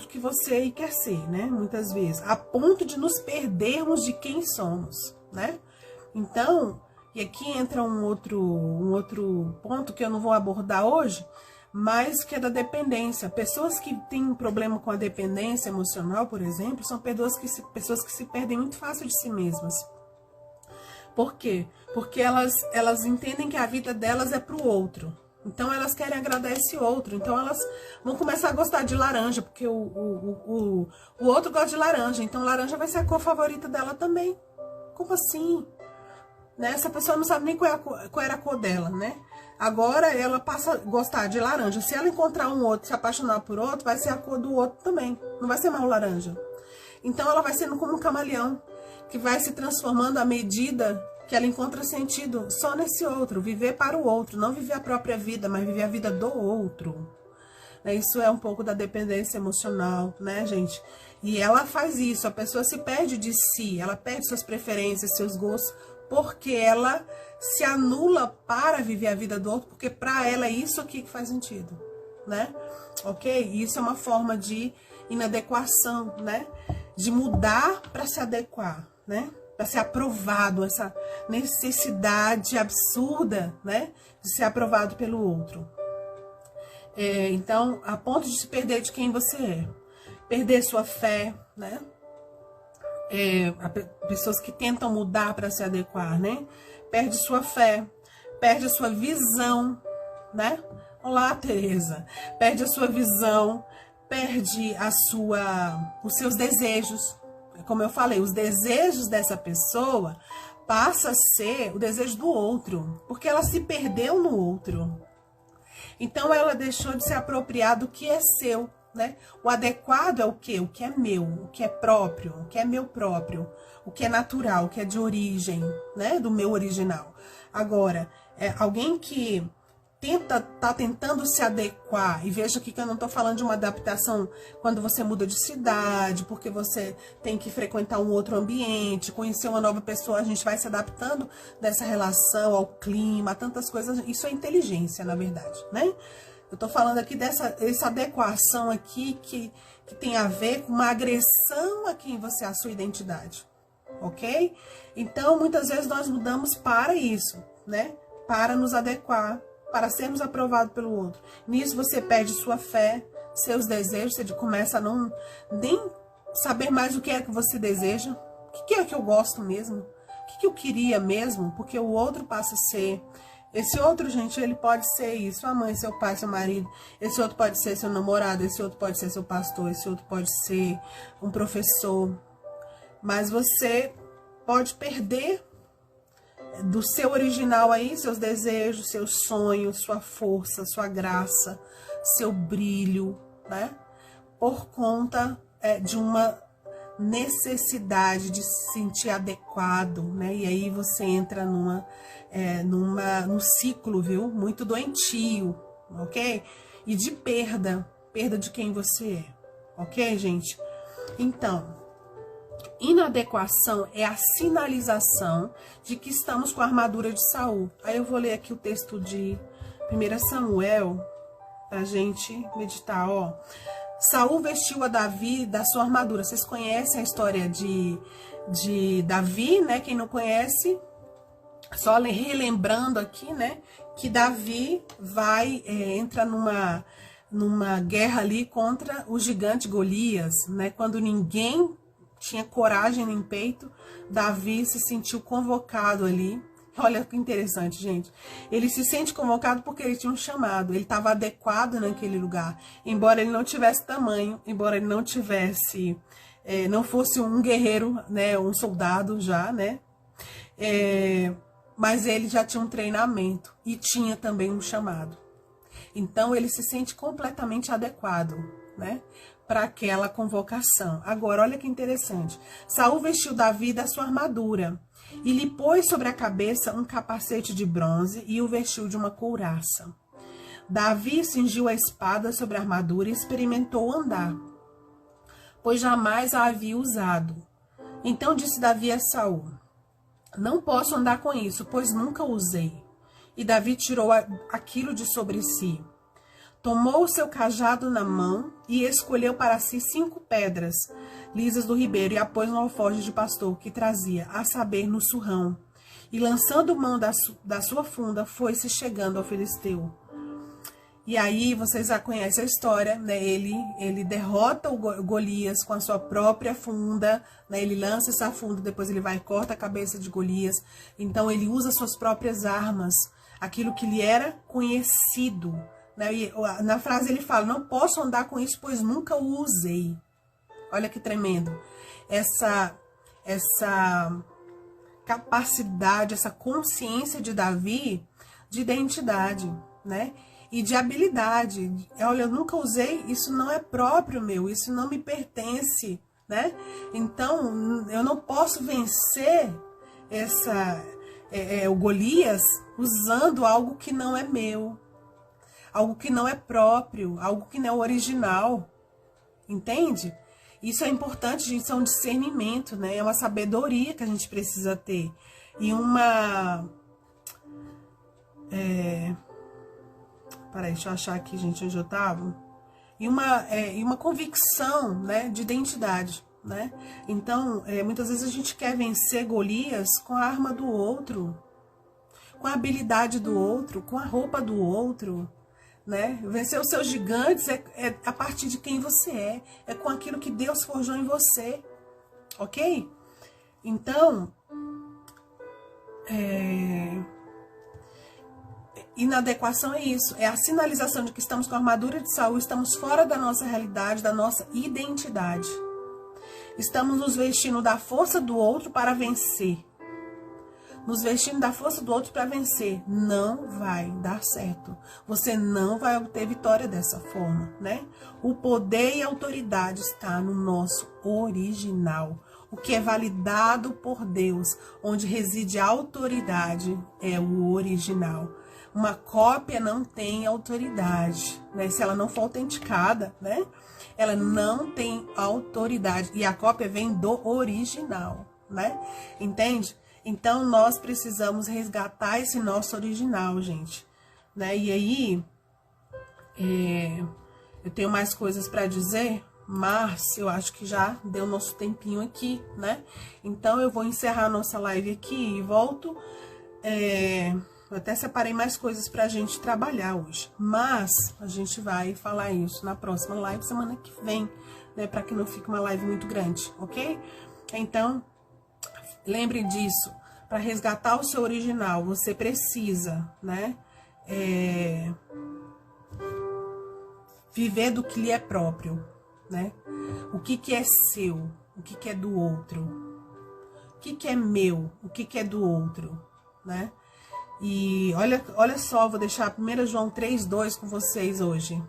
que você quer ser, né? Muitas vezes, a ponto de nos perdermos de quem somos, né? Então, e aqui entra um outro ponto que eu não vou abordar hoje, mas que é da dependência. Pessoas que têm problema com a dependência emocional, por exemplo, são pessoas que se perdem muito fácil de si mesmas. Por quê? Porque elas entendem que a vida delas é para o outro. Então, elas querem agradar esse outro. Então, elas vão começar a gostar de laranja, porque o outro gosta de laranja. Então, laranja vai ser a cor favorita dela também. Como assim? Né? Essa pessoa não sabe nem qual era a cor dela, né? Agora, ela passa a gostar de laranja. Se ela encontrar um outro, se apaixonar por outro, vai ser a cor do outro também. Não vai ser mais o laranja. Então, ela vai sendo como um camaleão, que vai se transformando à medida que ela encontra sentido só nesse outro, viver para o outro, não viver a própria vida, mas viver a vida do outro. Isso é um pouco da dependência emocional, né, gente? E ela faz isso, a pessoa se perde de si, ela perde suas preferências, seus gostos, porque ela se anula para viver a vida do outro, porque para ela é isso aqui que faz sentido, né? Ok? Isso é uma forma de inadequação, né? De mudar para se adequar, né? Para ser aprovado, essa necessidade absurda, né? De ser aprovado pelo outro. Então, a ponto de se perder de quem você é. Perder sua fé, né? Pessoas que tentam mudar para se adequar, né? Perde sua fé, perde a sua visão, né? Olá, Tereza. Perde a sua visão, perde os seus desejos. Como eu falei, os desejos dessa pessoa passa a ser o desejo do outro, porque ela se perdeu no outro. Então, ela deixou de se apropriar do que é seu, né? O adequado é o quê? O que é meu, o que é próprio, o que é meu próprio, o que é natural, o que é de origem, né? Do meu original. Agora, alguém que tá tentando se adequar, e veja aqui que eu não tô falando de uma adaptação quando você muda de cidade, porque você tem que frequentar um outro ambiente, conhecer uma nova pessoa, a gente vai se adaptando dessa relação ao clima, a tantas coisas. Isso é inteligência, na verdade, né? Eu tô falando aqui dessa adequação aqui que tem a ver com uma agressão a quem você é, a sua identidade, ok? Então, muitas vezes nós mudamos para isso, né? Para nos adequar, para sermos aprovados pelo outro. Nisso você perde sua fé, seus desejos, você começa a não nem saber mais o que é que você deseja, o que é que eu gosto mesmo, o que eu queria mesmo, porque o outro passa a ser. Esse outro, gente, ele pode ser isso, sua mãe, seu pai, seu marido. Esse outro pode ser seu namorado, esse outro pode ser seu pastor, esse outro pode ser um professor. Mas você pode perder do seu original aí, seus desejos, seus sonhos, sua força, sua graça, seu brilho, né? Por conta de uma necessidade de se sentir adequado, né? E aí você entra num ciclo, viu? Muito doentio, ok? E de perda de quem você é, Ok, gente? Então, inadequação é a sinalização de que estamos com a armadura de Saul. Aí eu vou ler aqui o texto de 1 Samuel, pra gente meditar, ó. Saul vestiu a Davi da sua armadura. Vocês conhecem a história de Davi, né? Quem não conhece, só relembrando aqui, né? Que Davi entra numa guerra ali contra o gigante Golias, né? Quando ninguém tinha coragem nem peito, Davi se sentiu convocado ali. Olha que interessante, gente. Ele se sente convocado porque ele tinha um chamado. Ele estava adequado naquele lugar. Embora ele não tivesse tamanho, embora ele não tivesse, não fosse um guerreiro, né, um soldado já, né? Mas ele já tinha um treinamento e tinha também um chamado. Então ele se sente completamente adequado, né, para aquela convocação. Agora, olha que interessante. Saul vestiu Davi da sua armadura e lhe pôs sobre a cabeça um capacete de bronze e o vestiu de uma couraça. Davi cingiu a espada sobre a armadura e experimentou andar, pois jamais a havia usado. Então disse Davi a Saul: não posso andar com isso, pois nunca usei. E Davi tirou aquilo de sobre si. Tomou o seu cajado na mão e escolheu para si 5 pedras lisas do ribeiro e a pôs no alforje de pastor que trazia, a saber, no surrão. E lançando mão da sua funda, foi-se chegando ao filisteu. E aí vocês já conhecem a história, né? Ele derrota o Golias com a sua própria funda, né? Ele lança essa funda, depois ele vai e corta a cabeça de Golias. Então ele usa suas próprias armas, aquilo que lhe era conhecido, né? E na frase ele fala: não posso andar com isso, pois nunca o usei. Olha que tremendo. Essa capacidade, essa consciência de Davi de identidade, né? E de habilidade. Olha, eu nunca usei, isso não é próprio meu, isso não me pertence, né? Então, eu não posso vencer o Golias usando algo que não é meu, algo que não é próprio, algo que não é original, entende? Isso é importante, gente, isso é um discernimento, né? É uma sabedoria que a gente precisa ter. E Peraí, deixa eu achar aqui, gente, onde eu tava. E uma convicção, né, de identidade, né? Então, muitas vezes a gente quer vencer Golias com a arma do outro, com a habilidade do outro, com a roupa do outro, né? Vencer os seus gigantes é a partir de quem você é com aquilo que Deus forjou em você, ok? Então, inadequação é isso, é a sinalização de que estamos com a armadura de Saul, estamos fora da nossa realidade, da nossa identidade. Estamos nos vestindo da força do outro para vencer. Nos vestindo da força do outro para vencer. Não vai dar certo. Você não vai obter vitória dessa forma, né? O poder e a autoridade está no nosso original. O que é validado por Deus, onde reside a autoridade, é o original. Uma cópia não tem autoridade, né? Se ela não for autenticada, né? Ela não tem autoridade. E a cópia vem do original, né? Entende? Então, nós precisamos resgatar esse nosso original, gente, né? E aí, eu tenho mais coisas para dizer, mas eu acho que já deu nosso tempinho aqui, né? Então, eu vou encerrar a nossa live aqui e volto. Eu até separei mais coisas pra gente trabalhar hoje, mas a gente vai falar isso na próxima live, semana que vem, né? Para que não fique uma live muito grande, ok? Então, lembre disso, para resgatar o seu original, você precisa, né, viver do que lhe é próprio, né? O que é seu, o que é do outro, o que é meu, o que é do outro, né? E olha só, vou deixar 1 João 3,2 com vocês hoje.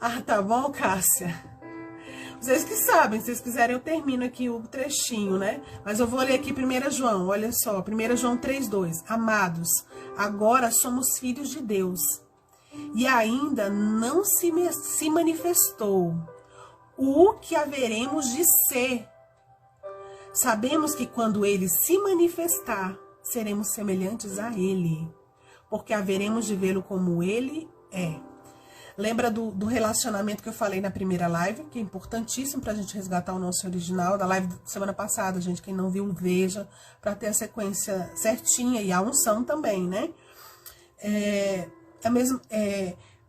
Ah, tá bom, Cássia? Vocês que sabem, se vocês quiserem eu termino aqui o trechinho, né? Mas eu vou ler aqui 1 João, olha só, 1 João 3,2. Amados, agora somos filhos de Deus, e ainda não se manifestou o que haveremos de ser. Sabemos que quando ele se manifestar, seremos semelhantes a ele, porque haveremos de vê-lo como ele é. Lembra do relacionamento que eu falei na primeira live, que é importantíssimo para a gente resgatar o nosso original, da live da semana passada, gente, quem não viu, veja, para ter a sequência certinha, e a unção também, né?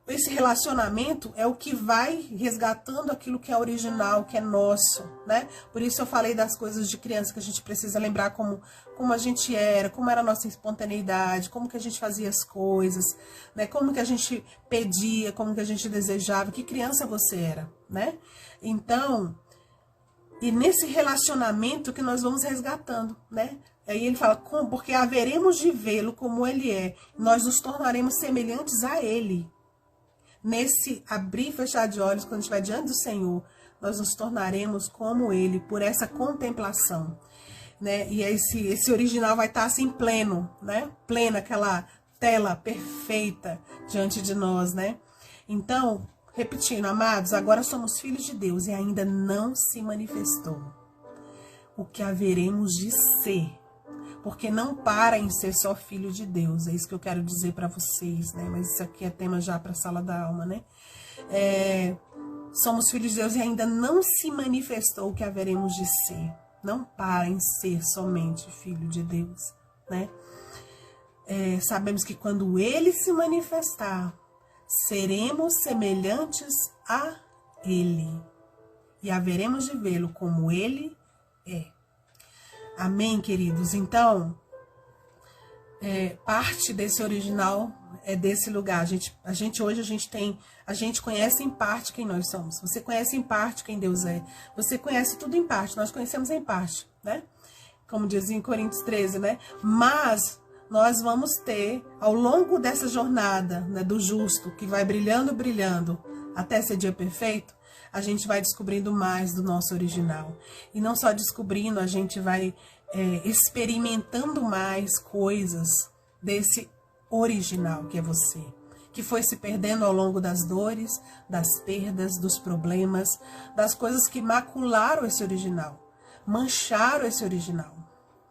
Esse relacionamento é o que vai resgatando aquilo que é original, que é nosso, né? Por isso eu falei das coisas de criança, que a gente precisa lembrar como a gente era, como era a nossa espontaneidade, como que a gente fazia as coisas, né? Como que a gente pedia, como que a gente desejava, que criança você era, né? Então, e nesse relacionamento que nós vamos resgatando, né? Aí ele fala, porque haveremos de vê-lo como ele é, nós nos tornaremos semelhantes a ele. Nesse abrir e fechar de olhos, quando a gente vai diante do Senhor, nós nos tornaremos como ele, por essa contemplação, né? E esse original vai estar assim pleno, né? Plena, aquela tela perfeita diante de nós, né? Então, repetindo, amados, agora somos filhos de Deus e ainda não se manifestou o que haveremos de ser. Porque não para em ser só filho de Deus, é isso que eu quero dizer para vocês, né? Mas isso aqui é tema já para a sala da alma, né? Somos filhos de Deus e ainda não se manifestou o que haveremos de ser. Não para em ser somente filho de Deus, né? Sabemos que quando ele se manifestar, seremos semelhantes a ele e haveremos de vê-lo como ele é. Amém, queridos? Então, parte desse original é desse lugar. A gente conhece em parte quem nós somos. Você conhece em parte quem Deus é. Você conhece tudo em parte. Nós conhecemos em parte, né? Como dizia em Coríntios 13, né? Mas nós vamos ter, ao longo dessa jornada, né, do justo, que vai brilhando, brilhando, até ser dia perfeito, a gente vai descobrindo mais do nosso original. E não só descobrindo, a gente vai experimentando mais coisas desse original que é você. Que foi se perdendo ao longo das dores, das perdas, dos problemas, das coisas que macularam esse original, mancharam esse original,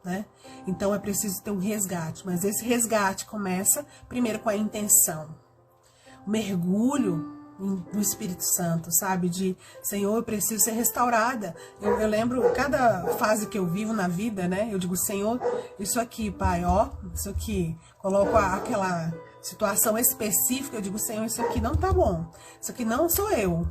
né? Então é preciso ter um resgate, mas esse resgate começa primeiro com a intenção. O mergulho do Espírito Santo, sabe? De, Senhor, eu preciso ser restaurada. Eu lembro, cada fase que eu vivo na vida, né? Eu digo, Senhor, isso aqui, Pai, ó, isso aqui. Coloco aquela situação específica, eu digo, Senhor, isso aqui não tá bom. Isso aqui não sou eu.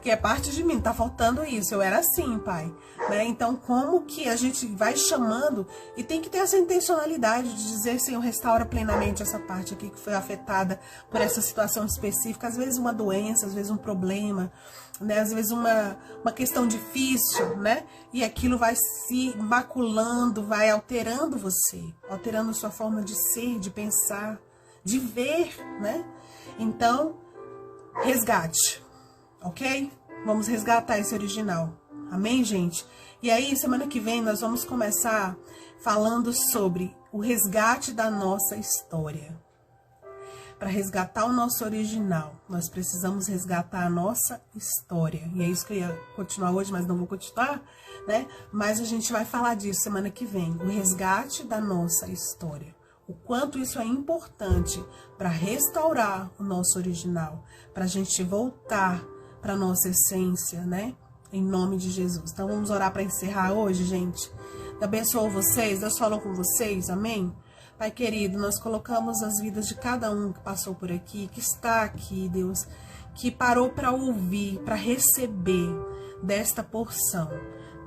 Que é parte de mim, tá faltando isso. Eu era assim, Pai. Né? Então, como que a gente vai chamando e tem que ter essa intencionalidade de dizer, Senhor, restaura plenamente essa parte aqui que foi afetada por essa situação específica. Às vezes uma doença, às vezes um problema, né? Às vezes uma questão difícil, né? E aquilo vai se maculando, vai alterando você, alterando sua forma de ser, de pensar, de ver, né? Então, resgate. Ok? Vamos resgatar esse original. Amém, gente? E aí, semana que vem, nós vamos começar falando sobre o resgate da nossa história. Para resgatar o nosso original, nós precisamos resgatar a nossa história. E é isso que eu ia continuar hoje, mas não vou continuar, né? Mas a gente vai falar disso semana que vem. O resgate da nossa história. O quanto isso é importante para restaurar o nosso original. Para a gente voltar para a nossa essência, né? Em nome de Jesus. Então, vamos orar para encerrar hoje, gente. Deus abençoe vocês, Deus falou com vocês, amém? Pai querido, nós colocamos as vidas de cada um que passou por aqui, que está aqui, Deus, que parou para ouvir, para receber desta porção.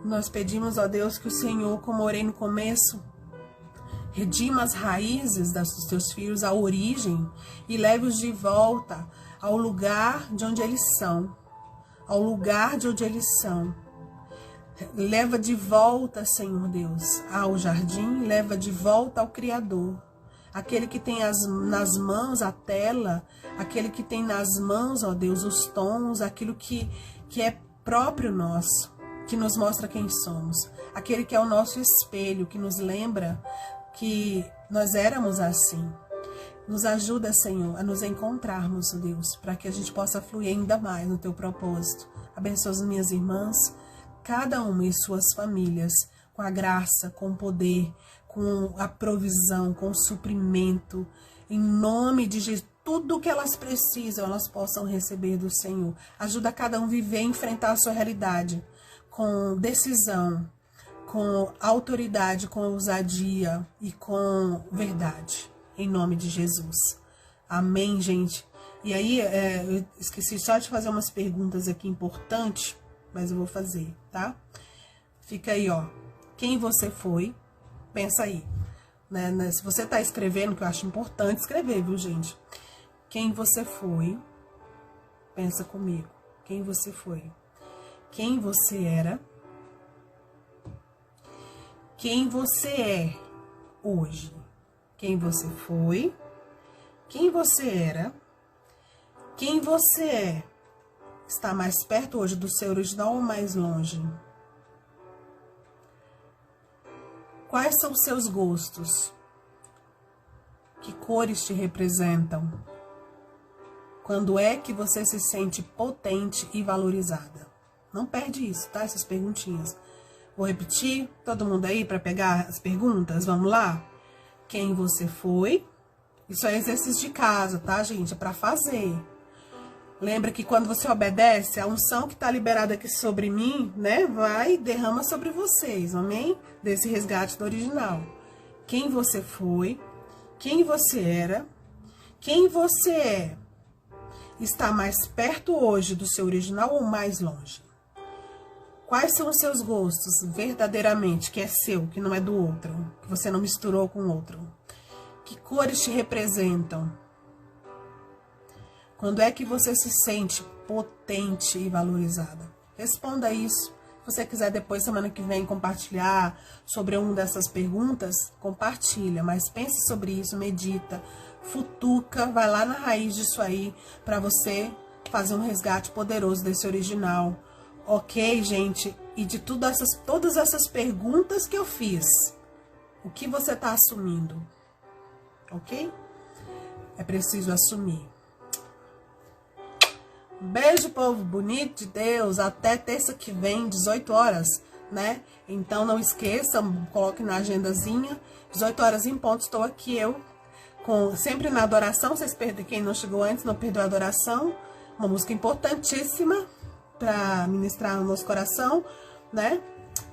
Nós pedimos, ó Deus, que o Senhor, como orei no começo, redima as raízes dos teus filhos, a origem, e leve-os de volta ao lugar de onde eles são. Ao lugar de onde eles são. Leva de volta, Senhor Deus, ao jardim, leva de volta ao Criador. Aquele que tem nas mãos a tela, aquele que tem nas mãos, ó Deus, os tons, aquilo que é próprio nosso, que nos mostra quem somos. Aquele que é o nosso espelho, que nos lembra que nós éramos assim. Nos ajuda, Senhor, a nos encontrarmos, Deus, para que a gente possa fluir ainda mais no teu propósito. Abençoa as minhas irmãs, cada uma e suas famílias, com a graça, com o poder, com a provisão, com o suprimento. Em nome de Jesus, tudo que elas precisam, elas possam receber do Senhor. Ajuda cada um a viver e enfrentar a sua realidade com decisão, com autoridade, com ousadia e com verdade. Em nome de Jesus. Amém, gente? E aí, eu esqueci só de fazer umas perguntas aqui importantes, mas eu vou fazer, tá? Fica aí, ó. Quem você foi? Pensa aí. Né? Se você tá escrevendo, que eu acho importante escrever, viu, gente? Quem você foi? Pensa comigo. Quem você foi? Quem você era? Quem você é hoje? Quem você foi, quem você era, quem você é. Está mais perto hoje do seu original ou mais longe? Quais são os seus gostos? Que cores te representam? Quando é que você se sente potente e valorizada? Não perde isso, tá? Essas perguntinhas. Vou repetir, todo mundo aí para pegar as perguntas? Vamos lá? Quem você foi? Isso é exercício de casa, tá, gente? É para fazer. Lembra que quando você obedece, a unção que tá liberada aqui sobre mim, né, vai e derrama sobre vocês, amém? Desse resgate do original. Quem você foi? Quem você era? Quem você é? Está mais perto hoje do seu original ou mais longe? Quais são os seus gostos verdadeiramente, que é seu, que não é do outro, que você não misturou com o outro? Que cores te representam? Quando é que você se sente potente e valorizada? Responda isso. Se você quiser depois, semana que vem, compartilhar sobre uma dessas perguntas, compartilha. Mas pense sobre isso, medita, futuca, vai lá na raiz disso aí, para você fazer um resgate poderoso desse original. Ok, gente? E de todas essas perguntas que eu fiz, o que você está assumindo? Ok? É preciso assumir. Beijo, povo bonito de Deus. Até terça que vem, 18 horas, né? Então não esqueçam, coloque na agendazinha. 18 horas em ponto, estou aqui eu, sempre na adoração. Vocês perdem, quem não chegou antes, não perdeu a adoração. Uma música importantíssima para ministrar no nosso coração, né?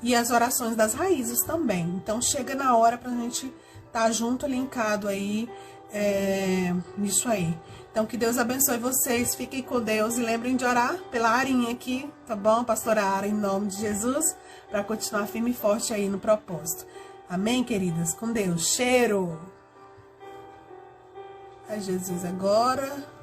E as orações das raízes também. Então chega na hora pra gente estar junto, linkado aí, nisso aí. Então que Deus abençoe vocês, fiquem com Deus e lembrem de orar pela Arinha aqui, tá bom? Pastora Ara, em nome de Jesus, para continuar firme e forte aí no propósito. Amém, queridas? Com Deus. Cheiro! Ai, Jesus, agora...